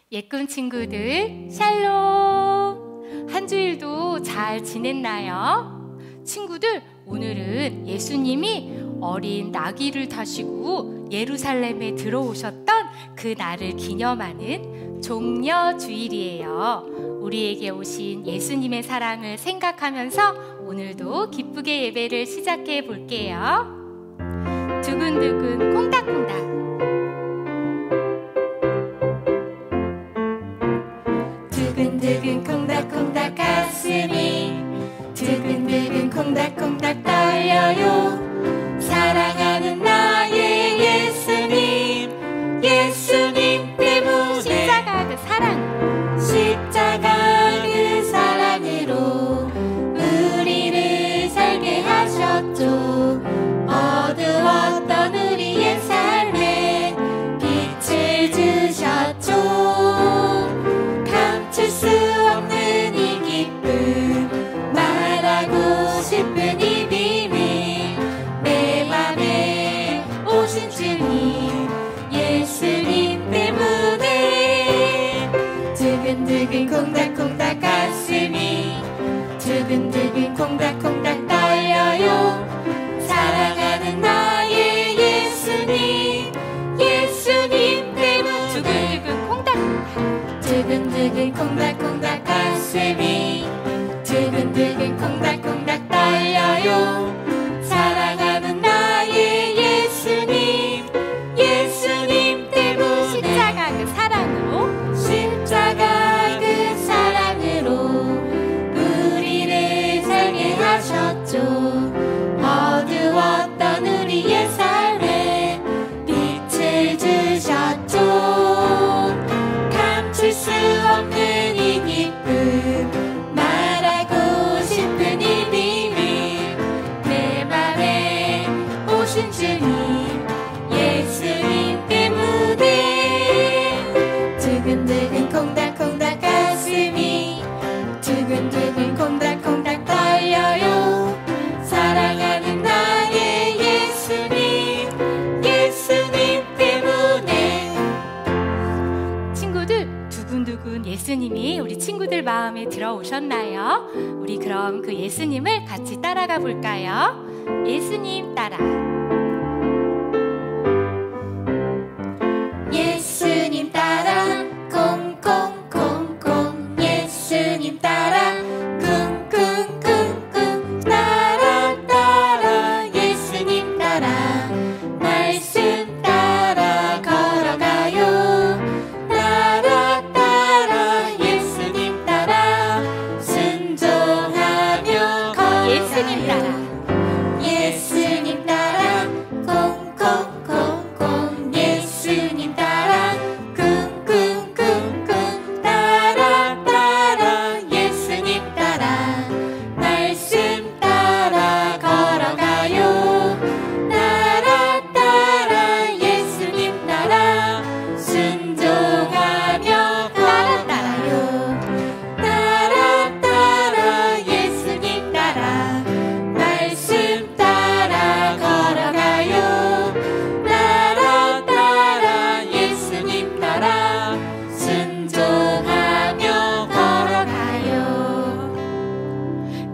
예꿈 친구들, 샬롬! 한 주일도 잘 지냈나요? 친구들, 오늘은 예수님이 어린 나귀를 타시고 예루살렘에 들어오셨던 그 날을 기념하는 종려주일이에요. 우리에게 오신 예수님의 사랑을 생각하면서 오늘도 기쁘게 예배를 시작해 볼게요. 두근두근 콩닥콩닥, 두근두근 콩닥콩닥 가슴이 두근두근 콩닥콩닥 떨려요. 사랑하는 나의 예수님, 예수님 때문에 십자가 그 사랑, 십자가 그 사랑으로 우리를 살게 하셨죠. 어두웠던 우리의 삶에 빛을 주셨죠. 감출 수 없는 이 기쁨, 말하고 싶은 이 비밀, 내 맘에 오신 주님, 예수님 때문에 두근두근 콩닥콩닥 가슴이 두근두근 콩닥콩닥 떨려요. 사랑하는 나의 예수님, 예수님 때문에 두근두근 콩닥콩닥, 두근두근 콩닥콩닥 가슴이 두근두근 콩닥콩닥 떨려요. 사랑하는 나의 예수님, 예수님 때문에 십자가 그 사랑으로, 십자가 그 사랑으로 우리를 살게 하셨죠. 어두웠던 우리의 삶에 빛을 주셨죠. 감출 수 없는 이 기쁨, 말하고 싶은 이 비밀, 내 맘에 오신 주님, 예수님 때문에 두근두근 콩닥콩닥 가슴이 두근두근 콩닥콩닥 떨려요. 사랑하는 나의 예수님, 예수님 때문에. 친구들, 두근두근 예수님이 우리 친구들 마음에 들어오셨나요? 우리 그럼 그 예수님을 같이 따라가 볼까요? 예수님 따라. 예수님 따라 콩콩콩콩, 예수님 따라 쿵쿵쿵쿵, 따라 따라 예수님 따라 말씀 따라 걸어가요. 따라 따라 예수님 따라 순종하며 걸어가요. 예수님 따라, 예수님 따라 콩콩콩콩, 예수님 따라 쿵쿵쿵쿵, 따라 따라 예수님 따라 말씀 따라 걸어가요. 따라 따라 예수님 따라 순종하며 걸어가요. 따라 따라 예수님 따라 말씀 따라 걸어가요. 따라 따라 예수님 따라 순종하며 걸어가요.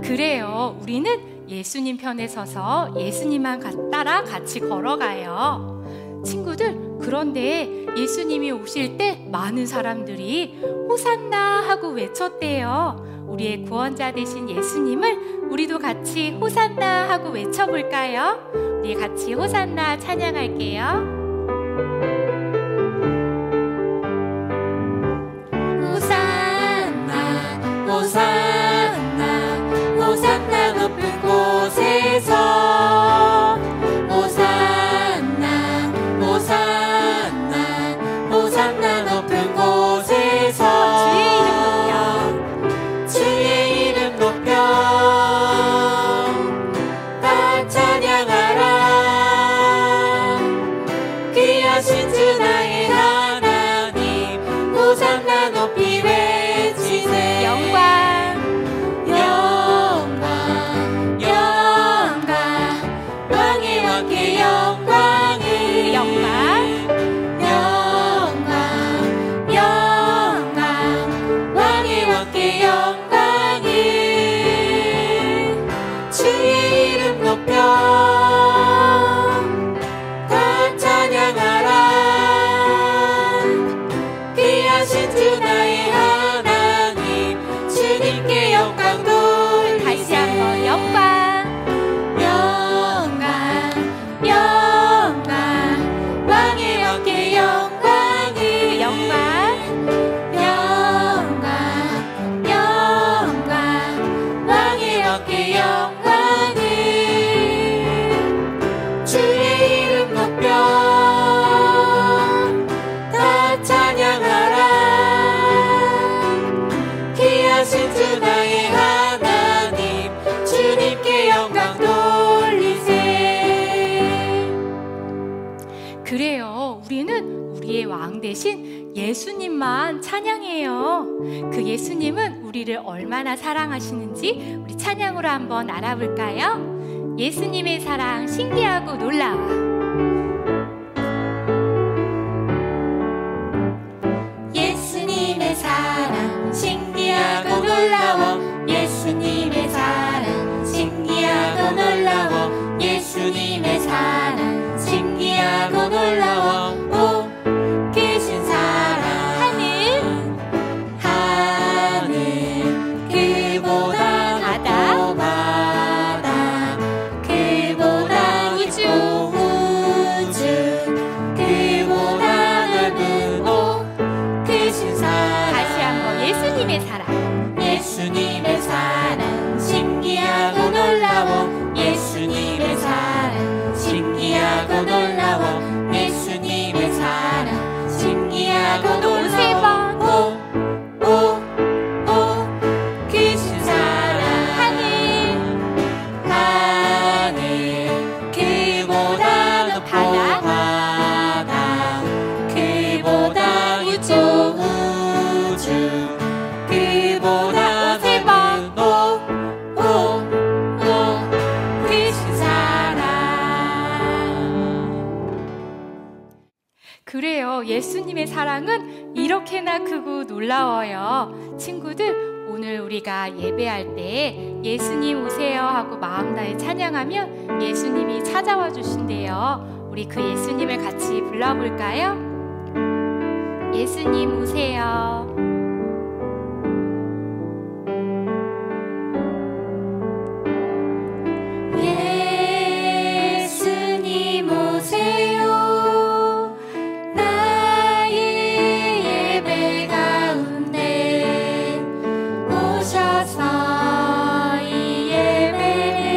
그래요, 우리는 예수님 편에 서서 예수님만 따라 같이 걸어가요. 친구들, 그런데 예수님이 오실 때 많은 사람들이 호산나 하고 외쳤대요. 우리의 구원자 되신 예수님을 우리도 같이 호산나 하고 외쳐볼까요? 우리 같이 호산나 찬양할게요. 호산나 호산나 호산나 높은 곳에서, 호산나 호산나 호산나 높은 곳에서 주의 이름 높여 다 찬양하라. 귀하신 주 나의 하나님, 호산나 높이 외치세. 영광 영광 영광, 왕의 왕께 영광을, 영광 영광 영광 우리는 우리의 왕 대신 예수님만 찬양해요. 그 예수님은 우리를 얼마나 사랑하시는지 우리 찬양으로 한번 알아볼까요? 예수님의 사랑 신기하고 놀라워. 예수님의 사랑 신기하고 놀라워. 예수님의 사랑 신기하고 놀라워. 예수님의 사랑 신기하고 놀라워. 오 계신 사랑 하늘 그보다 높고 바다 그보다 우주 그보다 넓은 오 계신 사랑. 다시 한번 예수님의 사랑. 예수님의 사랑 신기하고 놀라워. 예수님의 사랑 신기하고 놀라워. 예수님의 사랑 신기하고 놀라워. 오 크신 사랑 하늘 그보다 높고 바다 그보다 우주 그보다 넓은 오 크신 사랑. 그래요. 예수님의 사랑은 이렇게나 크고 놀라워요. 친구들, 오늘 우리가 예배할 때 예수님 오세요 하고 마음 다해 찬양하면 예수님이 찾아와 주신대요. 우리 그 예수님을 같이 불러볼까요? 예수님 오세요. 예수님 오세요. 나의 예배 가운데 오셔서 이 예배를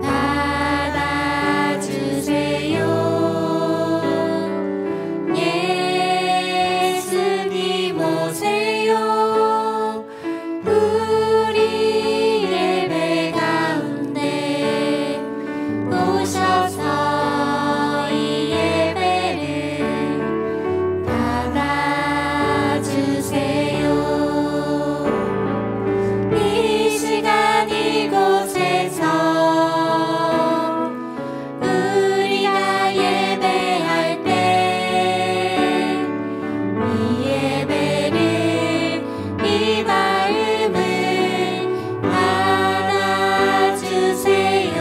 받아주세요. 예수님 오세요. 우리 예배 가운데 오셔서 이 예배를 받아주세요. 이 시간 이곳에서 우리가 예배할 때 이 예배를 이 마음을 받아주세요.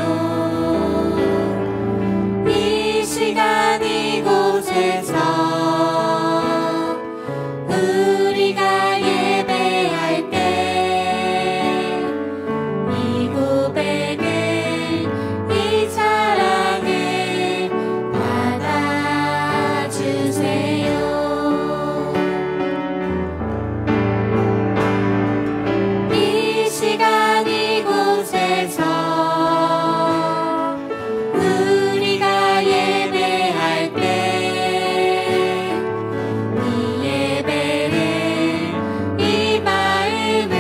이 시간 이곳에서 우리가 예배할 때 이 고백을 이 사랑을 받아주세요. 이 시간 이곳에서 우리가 예배할 때 이 예배를 이 마음을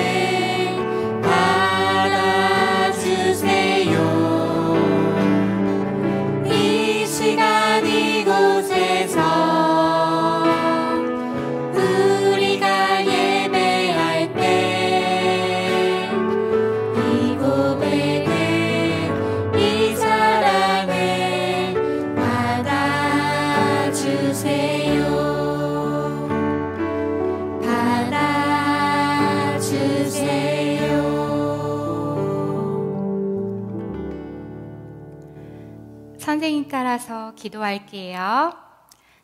받아주세요. 이 시간 이곳에서 우리가 예배할 때 이 고백을 이 사랑을 받아주세요. 받아주세요. 선생님 따라서 기도할게요.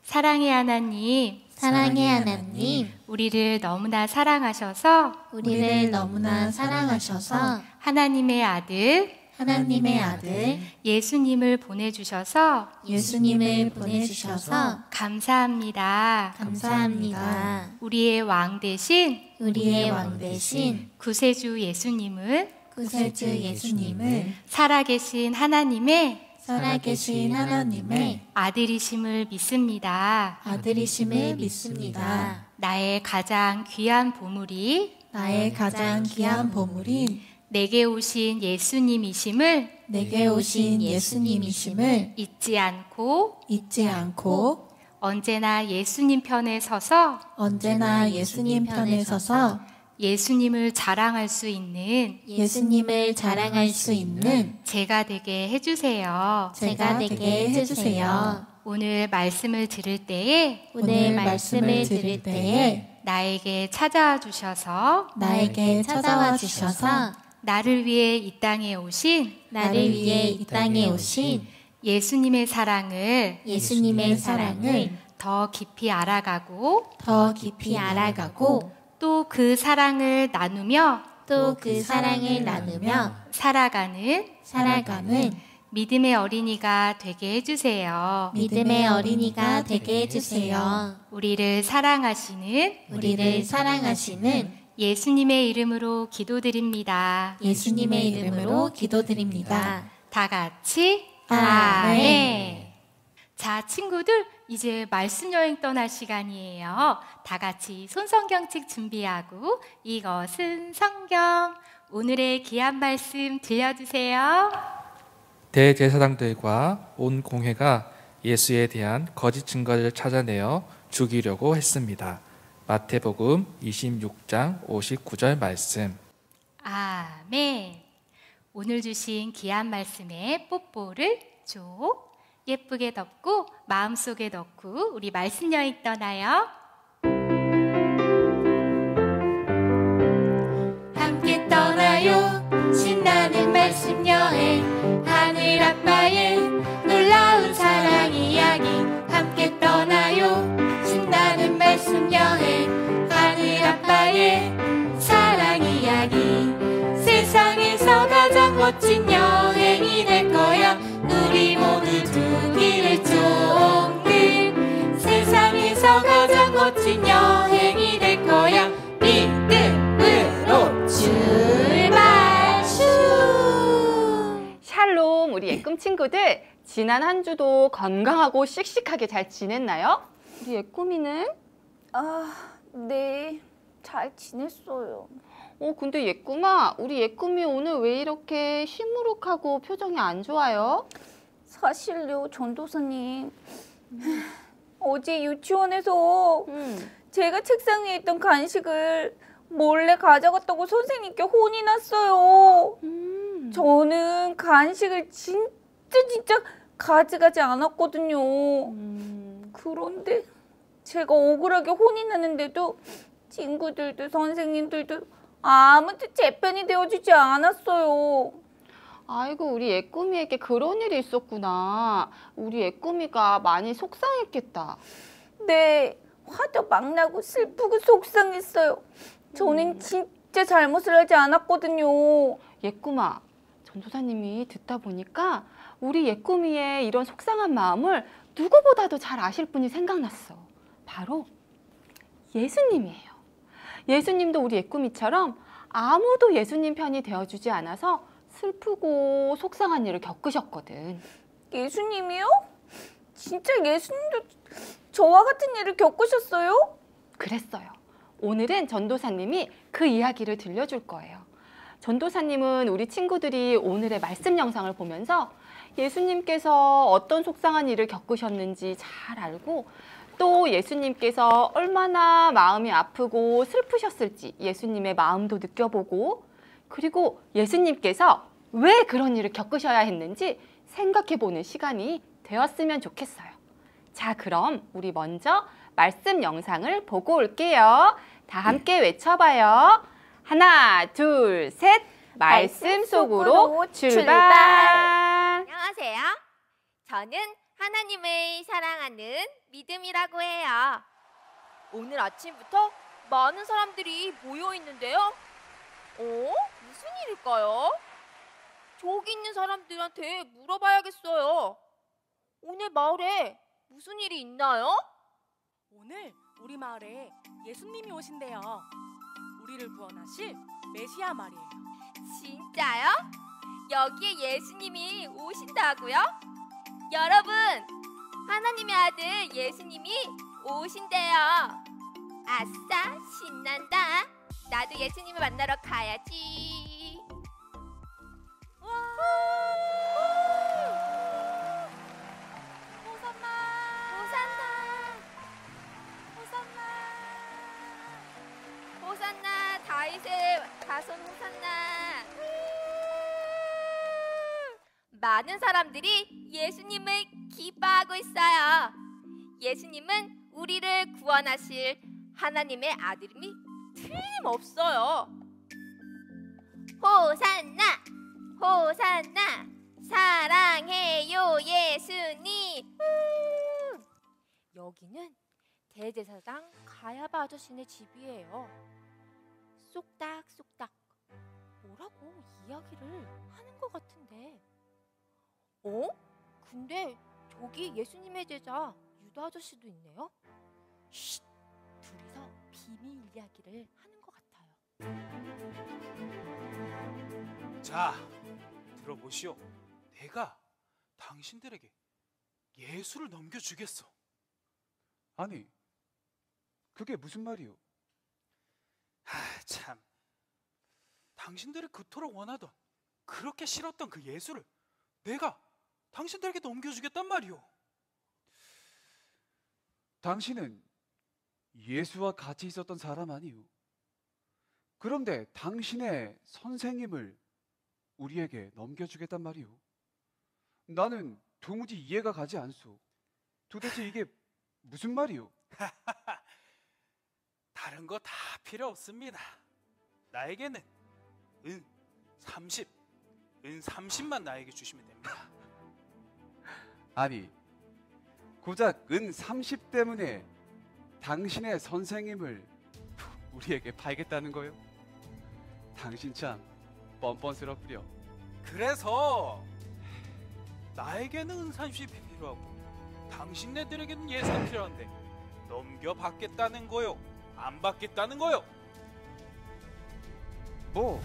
사랑의 하나님, 사랑의 하나님, 우리를 너무나 사랑하셔서 우리를 너무나 사랑하셔서 하나님의 아들 하나님의 아들 예수님을 보내주셔서 예수님을 보내주셔서 감사합니다. 감사합니다. 우리의 왕 대신 우리의 왕 대신 구세주 예수님을 구세주 예수님을 살아계신 하나님의 살아계신 하나님의 아들이심을 믿습니다. 아들이심을 믿습니다. 나의 가장 귀한 보물이 나의 가장 귀한 보물인 내게 오신 예수님이심을 내게 오신 예수님이심을 잊지 않고 잊지 않고 언제나 예수님 편에 서서 언제나 예수님 편에 서서 예수님을 자랑할 수 있는 예수님을 자랑할 수 있는 제가 되게 해주세요. 제가 되게 해주세요. 오늘 말씀을 들을 때에 오늘 말씀을 들을 때에 나에게 찾아와 주셔서 나에게 찾아와 주셔서 나를 위해 이 땅에 오신 나를 위해 이 땅에 오신 예수님의 사랑을 더 깊이 알아가고 더 깊이 알아가고 또 그 사랑을 나누며 또 그 사랑을 나누며 살아가는 믿음의 어린이가 되게 해주세요. 믿음의 어린이가 되게 해주세요. 우리를 사랑하시는 예수님의 이름으로 기도드립니다. 예수님의 이름으로 기도드립니다. 다 같이 아멘. 자, 친구들, 이제 말씀 여행 떠날 시간이에요. 다 같이 손성경책 준비하고 이것은 성경. 오늘의 귀한 말씀 들려주세요. 대제사장들과 온 공회가 예수에 대한 거짓 증거를 찾아내어 죽이려고 했습니다. 마태복음 26장 59절 말씀. 아멘. 오늘 주신 귀한 말씀에 뽀뽀를 줘. 예쁘게 덮고 마음속에 넣고 우리 말씀 여행 떠나요. 함께 떠나요. 신나는 말씀 여행. 하늘 아빠의 놀라운 사랑 이야기. 함께 떠나요. 신나는 말씀 여행. 하늘 아빠의 사랑 이야기. 세상에서 가장 멋진 여행이 될 거야. 우리 모두 두 길을 쫑들. 세상에서 가장 멋진 여행이 될 거야. 믿음으로 출발. 샬롬, 우리 예꿈 친구들, 지난 한 주도 건강하고 씩씩하게 잘 지냈나요? 우리 예꿈이는? 네, 잘 지냈어요. 근데 예꿈아, 우리 예꿈이 오늘 왜 이렇게 시무룩하고 표정이 안 좋아요? 사실요, 전도사님. 어제 유치원에서 제가 책상 위에 있던 간식을 몰래 가져갔다고 선생님께 혼이 났어요. 저는 간식을 진짜 가져가지 않았거든요. 그런데 제가 억울하게 혼이 나는데도 친구들도 선생님들도 아무도 제 편이 되어주지 않았어요. 아이고, 우리 예꿈이에게 그런 일이 있었구나. 우리 예꿈이가 많이 속상했겠다. 네, 화도 막 나고 슬프고 속상했어요. 저는 진짜 잘못을 하지 않았거든요. 예꿈아, 전도사님이 듣다 보니까 우리 예꿈이의 이런 속상한 마음을 누구보다도 잘 아실 분이 생각났어. 바로 예수님이에요. 예수님도 우리 예꿈이처럼 아무도 예수님 편이 되어주지 않아서 슬프고 속상한 일을 겪으셨거든. 예수님이요? 진짜 예수님도 저와 같은 일을 겪으셨어요? 그랬어요. 오늘은 전도사님이 그 이야기를 들려줄 거예요. 전도사님은 우리 친구들이 오늘의 말씀 영상을 보면서 예수님께서 어떤 속상한 일을 겪으셨는지 잘 알고 또 예수님께서 얼마나 마음이 아프고 슬프셨을지 예수님의 마음도 느껴보고 그리고 예수님께서 왜 그런 일을 겪으셔야 했는지 생각해보는 시간이 되었으면 좋겠어요. 자, 그럼 우리 먼저 말씀 영상을 보고 올게요. 다 함께 외쳐봐요. 하나, 둘, 셋. 말씀 속으로 출발. 안녕하세요. 저는 하나님을 사랑하는 믿음이라고 해요. 오늘 아침부터 많은 사람들이 모여 있는데요. 무슨 일일까요? 저기 있는 사람들한테 물어봐야겠어요. 오늘 마을에 무슨 일이 있나요? 오늘 우리 마을에 예수님이 오신대요. 우리를 구원하실 메시아 말이에요. 진짜요? 여기에 예수님이 오신다고요? 여러분, 하나님의 아들 예수님이 오신대요. 아싸, 신난다. 나도 예수님을 만나러 가야지. 다윗의 자손 호산나. 많은 사람들이 예수님을 기뻐하고 있어요. 예수님은 우리를 구원하실 하나님의 아들임이 틀림없어요. 호산나, 호산나, 사랑해요 예수님. 여기는 대제사장 가야바 아저씨네 집이에요. 쏙닥쏙닥 뭐라고 이야기를 하는 것 같은데. 근데 저기 예수님의 제자 유다 아저씨도 있네요. 쉿! 둘이서 비밀 이야기를 하는 것 같아요. 자, 들어보시오. 내가 당신들에게 예수를 넘겨주겠어. 아니, 그게 무슨 말이오? 참, 당신들이 그토록 원하던, 그렇게 싫었던 그 예수를 내가 당신들에게 넘겨주겠단 말이오. 당신은 예수와 같이 있었던 사람 아니오? 그런데 당신의 선생님을 우리에게 넘겨주겠단 말이오? 나는 도무지 이해가 가지 않소. 도대체 이게 무슨 말이오? 다른 거 다 필요 없습니다. 나에게는 은 30만 나에게 주시면 됩니다. 아니, 고작 은 30 때문에 당신의 선생님을 우리에게 팔겠다는 거요? 당신 참 뻔뻔스럽구려. 그래서 나에게는 은 30이 필요하고 당신네들에게는 예수가 필요한데 넘겨받겠다는 거요? 안 받겠다는 거요? 뭐,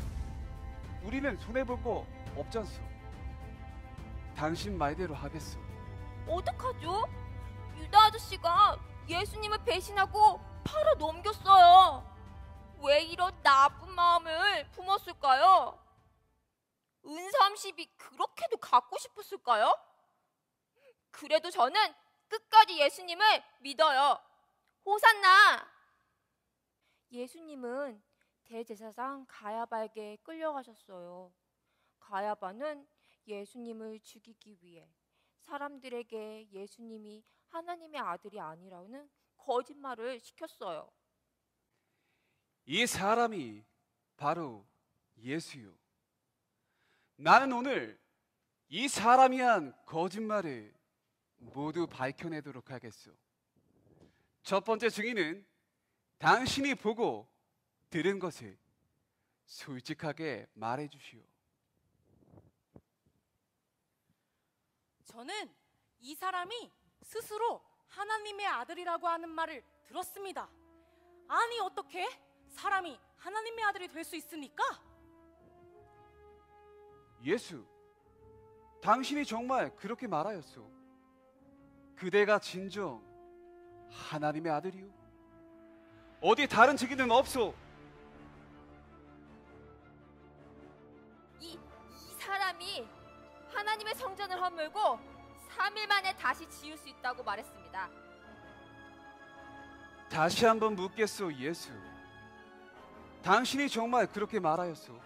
우리는 손해볼 거 없잖소. 당신 말대로 하겠소. 어떡하죠? 유다 아저씨가 예수님을 배신하고 팔아 넘겼어요. 왜 이런 나쁜 마음을 품었을까요? 은 30이 그렇게도 갖고 싶었을까요? 그래도 저는 끝까지 예수님을 믿어요. 호산나! 예수님은 대제사장 가야바에게 끌려가셨어요. 가야바는 예수님을 죽이기 위해 사람들에게 예수님이 하나님의 아들이 아니라는 거짓말을 시켰어요. 이 사람이 바로 예수요. 나는 오늘 이 사람이 한 거짓말을 모두 밝혀내도록 하겠소. 첫 번째 증인은 당신이 보고 들은 것을 솔직하게 말해 주시오. 저는 이 사람이 스스로 하나님의 아들이라고 하는 말을 들었습니다. 아니, 어떻게 사람이 하나님의 아들이 될 수 있습니까? 예수, 당신이 정말 그렇게 말하였소. 그대가 진정 하나님의 아들이오? 어디 다른 증인은 없소? 이 사람이 하나님의 성전을 허물고 3일 만에 다시 지을 수 있다고 말했습니다. 다시 한번 묻겠소, 예수. 당신이 정말 그렇게 말하였소?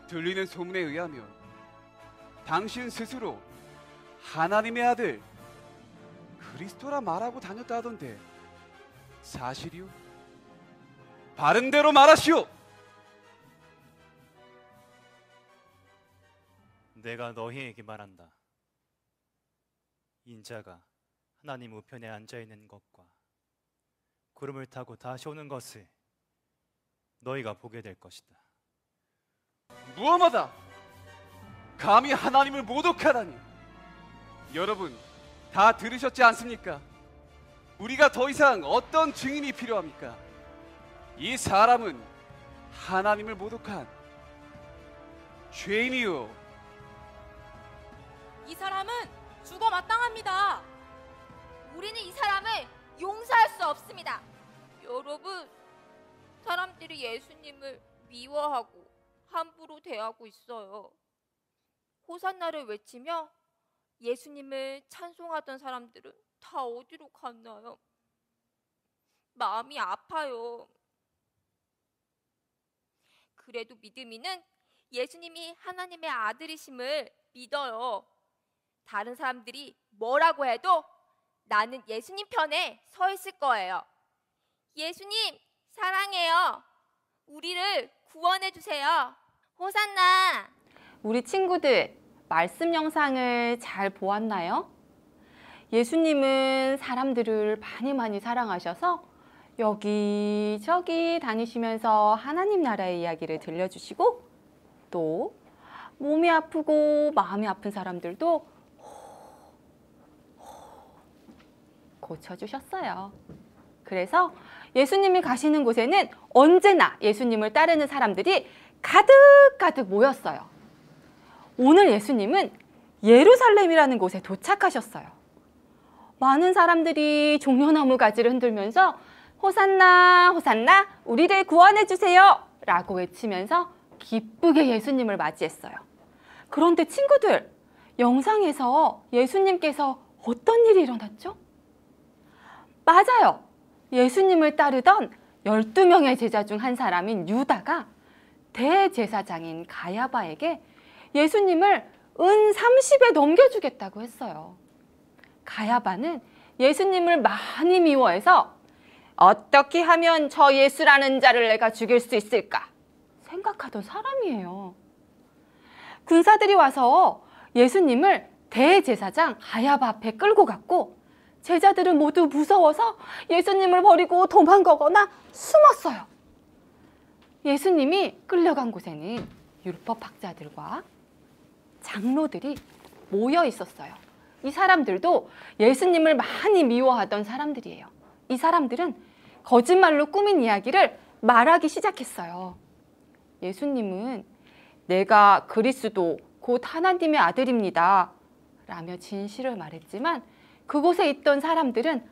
들리는 소문에 의하면 당신 스스로 하나님의 아들 그리스도라 말하고 다녔다 하던데 사실이오? 바른 대로 말하시오. 내가 너희에게 말한다. 인자가 하나님 우편에 앉아있는 것과 구름을 타고 다시 오는 것을 너희가 보게 될 것이다. 무엄하다. 감히 하나님을 모독하다니. 여러분 다 들으셨지 않습니까? 우리가 더 이상 어떤 증인이 필요합니까? 이 사람은 하나님을 모독한 죄인이요. 이 사람은 죽어 마땅합니다. 우리는 이 사람을 용서할 수 없습니다. 여러분, 사람들이 예수님을 미워하고 함부로 대하고 있어요. 호산나를 외치며 예수님을 찬송하던 사람들은 다 어디로 갔나요? 마음이 아파요. 그래도 믿음이는 예수님이 하나님의 아들이심을 믿어요. 다른 사람들이 뭐라고 해도 나는 예수님 편에 서 있을 거예요. 예수님 사랑해요. 우리를 구원해 주세요. 호산나. 우리 친구들 말씀 영상을 잘 보았나요? 예수님은 사람들을 많이 사랑하셔서 여기저기 다니시면서 하나님 나라의 이야기를 들려주시고 또 몸이 아프고 마음이 아픈 사람들도 고쳐주셨어요. 그래서 예수님이 가시는 곳에는 언제나 예수님을 따르는 사람들이 가득 모였어요. 오늘 예수님은 예루살렘이라는 곳에 도착하셨어요. 많은 사람들이 종려나무 가지를 흔들면서 호산나 호산나 우리를 구원해 주세요 라고 외치면서 기쁘게 예수님을 맞이했어요. 그런데 친구들, 영상에서 예수님께서 어떤 일이 일어났죠? 맞아요. 예수님을 따르던 12명의 제자 중 한 사람인 유다가 대제사장인 가야바에게 예수님을 은 30에 넘겨주겠다고 했어요. 가야바는 예수님을 많이 미워해서 어떻게 하면 저 예수라는 자를 내가 죽일 수 있을까 생각하던 사람이에요. 군사들이 와서 예수님을 대제사장 가야바 앞에 끌고 갔고 제자들은 모두 무서워서 예수님을 버리고 도망가거나 숨었어요. 예수님이 끌려간 곳에는 율법학자들과 장로들이 모여 있었어요. 이 사람들도 예수님을 많이 미워하던 사람들이에요. 이 사람들은 거짓말로 꾸민 이야기를 말하기 시작했어요. 예수님은 내가 그리스도 곧 하나님의 아들입니다 라며 진실을 말했지만 그곳에 있던 사람들은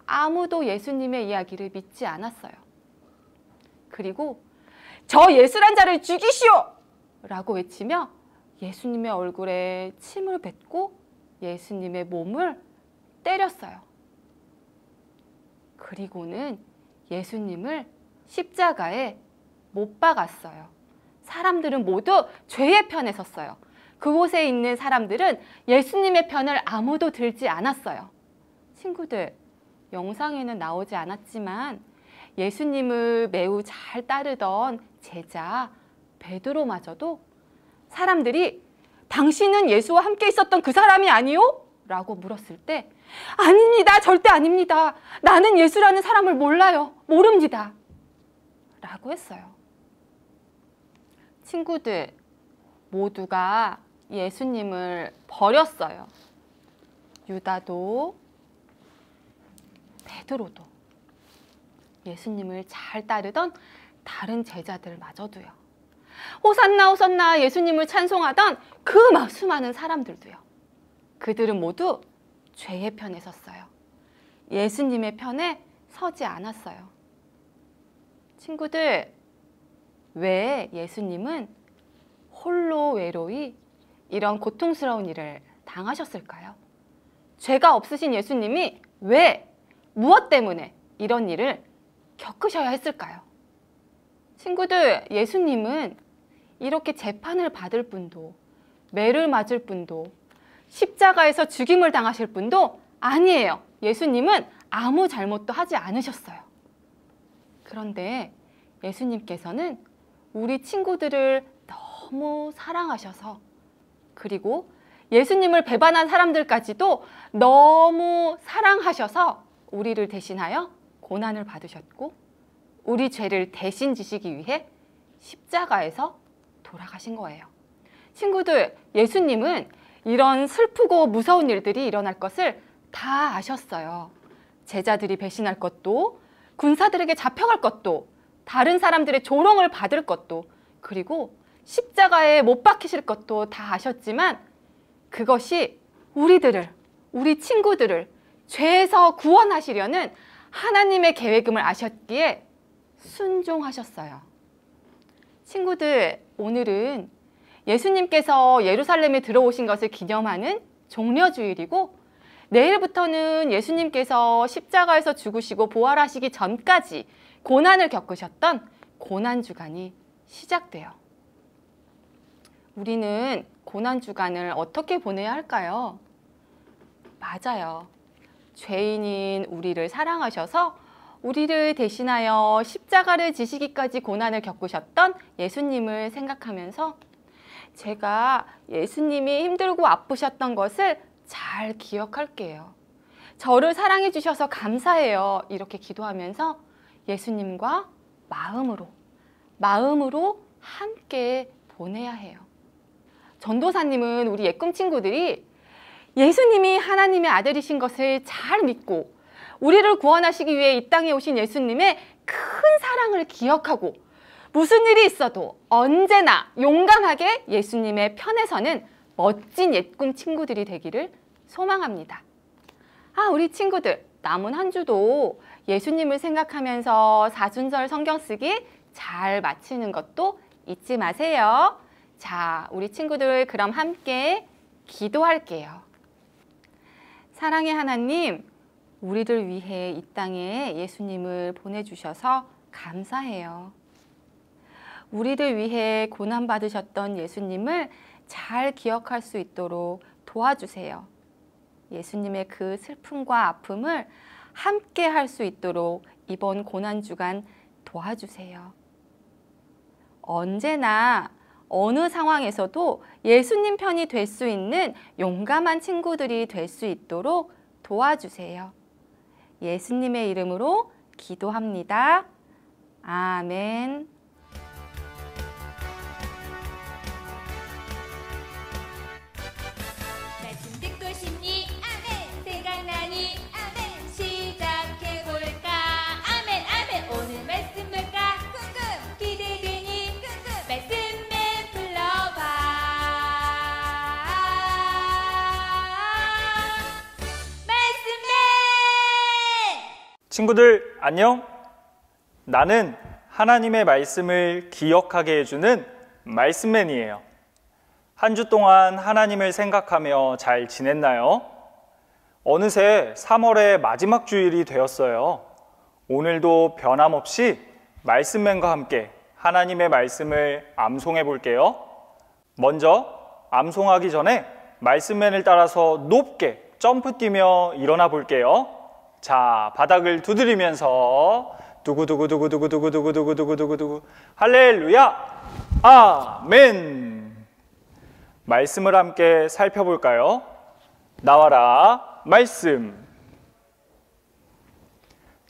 아무도 예수님의 이야기를 믿지 않았어요. 그리고 저 예수란 자를 죽이시오! 라고 외치며 예수님의 얼굴에 침을 뱉고 예수님의 몸을 때렸어요. 그리고는 예수님을 십자가에 못 박았어요. 사람들은 모두 죄의 편에 섰어요. 그곳에 있는 사람들은 예수님의 편을 아무도 들지 않았어요. 친구들, 영상에는 나오지 않았지만 예수님을 매우 잘 따르던 제자 베드로마저도 사람들이 당신은 예수와 함께 있었던 그 사람이 아니요? 라고 물었을 때 아닙니다. 절대 아닙니다. 나는 예수라는 사람을 몰라요. 모릅니다. 라고 했어요. 친구들, 모두가 예수님을 버렸어요. 유다도 베드로도 예수님을 잘 따르던 다른 제자들마저도요. 호산나 호산나 예수님을 찬송하던 그 수많은 사람들도요. 그들은 모두 죄의 편에 섰어요. 예수님의 편에 서지 않았어요. 친구들, 왜 예수님은 홀로 외로이 이런 고통스러운 일을 당하셨을까요? 죄가 없으신 예수님이 왜, 무엇 때문에 이런 일을 겪으셔야 했을까요? 친구들, 예수님은 이렇게 재판을 받을 분도, 매를 맞을 분도, 십자가에서 죽임을 당하실 분도 아니에요. 예수님은 아무 잘못도 하지 않으셨어요. 그런데 예수님께서는 우리 친구들을 너무 사랑하셔서, 그리고 예수님을 배반한 사람들까지도 너무 사랑하셔서 우리를 대신하여 고난을 받으셨고 우리 죄를 대신 지시기 위해 십자가에서 돌아가신 거예요. 친구들, 예수님은 이런 슬프고 무서운 일들이 일어날 것을 다 아셨어요. 제자들이 배신할 것도, 군사들에게 잡혀갈 것도, 다른 사람들의 조롱을 받을 것도, 그리고 십자가에 못 박히실 것도 다 아셨지만 그것이 우리 친구들을 죄에서 구원하시려는 하나님의 계획임을 아셨기에 순종하셨어요. 친구들, 오늘은 예수님께서 예루살렘에 들어오신 것을 기념하는 종려주일이고 내일부터는 예수님께서 십자가에서 죽으시고 부활하시기 전까지 고난을 겪으셨던 고난주간이 시작돼요. 우리는 고난주간을 어떻게 보내야 할까요? 맞아요. 죄인인 우리를 사랑하셔서 우리를 대신하여 십자가를 지시기까지 고난을 겪으셨던 예수님을 생각하면서 제가 예수님이 힘들고 아프셨던 것을 잘 기억할게요. 저를 사랑해 주셔서 감사해요. 이렇게 기도하면서 예수님과 마음으로 함께 보내야 해요. 전도사님은 우리 예꿈 친구들이 예수님이 하나님의 아들이신 것을 잘 믿고 우리를 구원하시기 위해 이 땅에 오신 예수님의 큰 사랑을 기억하고 무슨 일이 있어도 언제나 용감하게 예수님의 편에 서는 멋진 예꿈 친구들이 되기를 소망합니다. 우리 친구들, 남은 한 주도 예수님을 생각하면서 사순절 성경 쓰기 잘 마치는 것도 잊지 마세요. 자, 우리 친구들 그럼 함께 기도할게요. 사랑의 하나님, 우리를 위해 이 땅에 예수님을 보내주셔서 감사해요. 우리를 위해 고난받으셨던 예수님을 잘 기억할 수 있도록 도와주세요. 예수님의 그 슬픔과 아픔을 함께 할 수 있도록 이번 고난주간 도와주세요. 언제나 어느 상황에서도 예수님 편이 될 수 있는 용감한 친구들이 될 수 있도록 도와주세요. 예수님의 이름으로 기도합니다. 아멘. 말씀 듣고 싶니? 아멘. 생각나니? 아멘. 시작해볼까? 아멘 아멘. 오늘 말씀 뭘까? 궁금. 기대되니? 궁금. 말씀맨 불러봐. 말씀맨. 친구들 안녕. 나는 하나님의 말씀을 기억하게 해주는 말씀맨이에요. 한 주 동안 하나님을 생각하며 잘 지냈나요? 어느새 3월의 마지막 주일이 되었어요. 오늘도 변함없이 말씀맨과 함께 하나님의 말씀을 암송해 볼게요. 먼저 암송하기 전에 말씀맨을 따라서 높게 점프 뛰며 일어나 볼게요. 자, 바닥을 두드리면서 두구두구두구두구두구두구두구두구두구 할렐루야 아멘. 말씀을 함께 살펴볼까요? 나와라 말씀.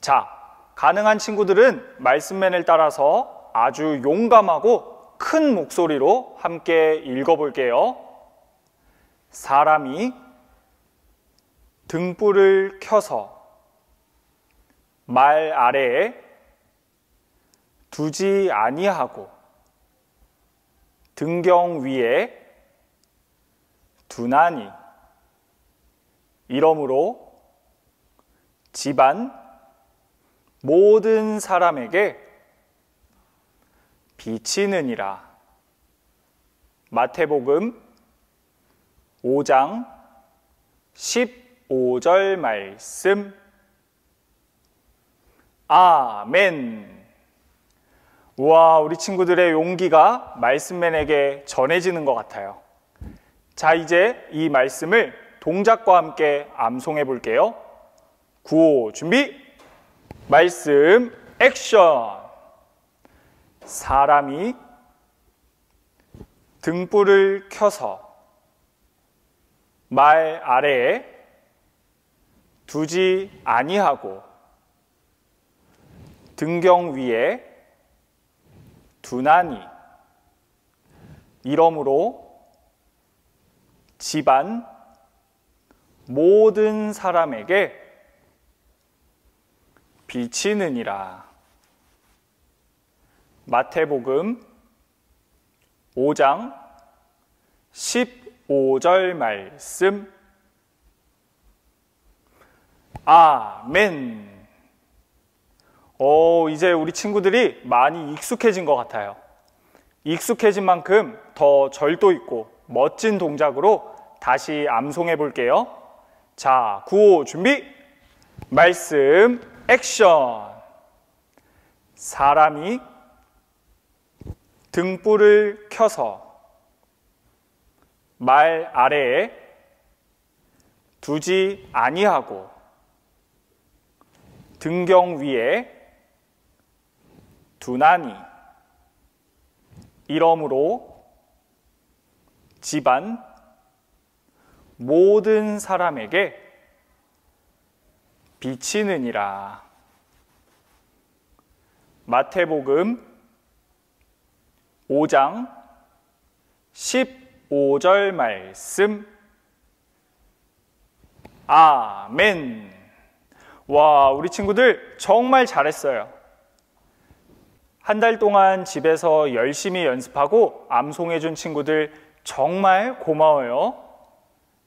자, 가능한 친구들은 말씀맨을 따라서 아주 용감하고 큰 목소리로 함께 읽어볼게요. 사람이 등불을 켜서 말 아래에 두지 아니하고 등경 위에 두나니 이러므로 집안 모든 사람에게 비치느니라. 마태복음 5장 15절 말씀. 아멘. 우와, 우리 친구들의 용기가 말씀맨에게 전해지는 것 같아요. 자, 이제 이 말씀을 동작과 함께 암송해 볼게요. 구호 준비. 말씀 액션. 사람이 등불을 켜서 말 아래에 두지 아니하고 등경 위에 두나니 이러므로 집안 모든 사람에게 비치느니라. 마태복음 5장 15절 말씀. 아멘. 이제 우리 친구들이 많이 익숙해진 것 같아요. 익숙해진 만큼 더 절도 있고 멋진 동작으로 다시 암송해 볼게요. 자, 구호 준비. 말씀 액션. 사람이 등불을 켜서 말 아래에 두지 아니하고 등경 위에 두나니 이러므로 집안 모든 사람에게 비치느니라. 마태복음 5장 15절 말씀. 아멘. 와, 우리 친구들 정말 잘했어요. 한 달 동안 집에서 열심히 연습하고 암송해준 친구들 정말 고마워요.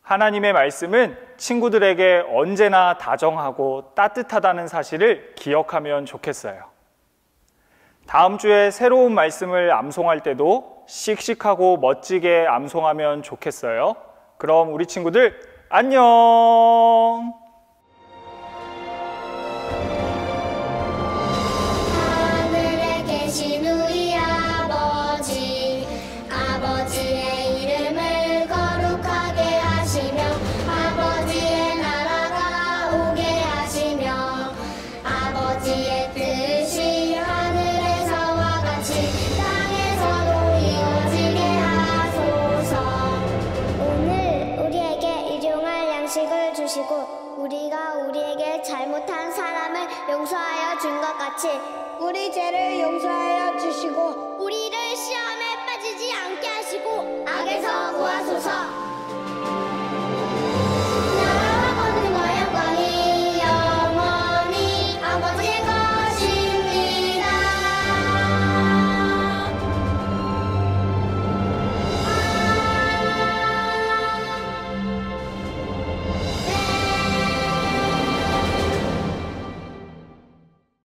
하나님의 말씀은 친구들에게 언제나 다정하고 따뜻하다는 사실을 기억하면 좋겠어요. 다음 주에 새로운 말씀을 암송할 때도 씩씩하고 멋지게 암송하면 좋겠어요. 그럼 우리 친구들 안녕! 하늘에 계신 우리 아버지, 아버지의 이름을 거룩하게 하시며 아버지의 나라가 오게 하시며 아버지의 뜻이 하늘에서와 같이 땅에서도 이루어지게 하소서. 오늘 우리에게 일용할 양식을 주시고 우리가 우리에게 잘못한 사람을 용서하여 준 것 같이 우리 죄를 용서하여 주시고 우리를 시험에 빠지지 않게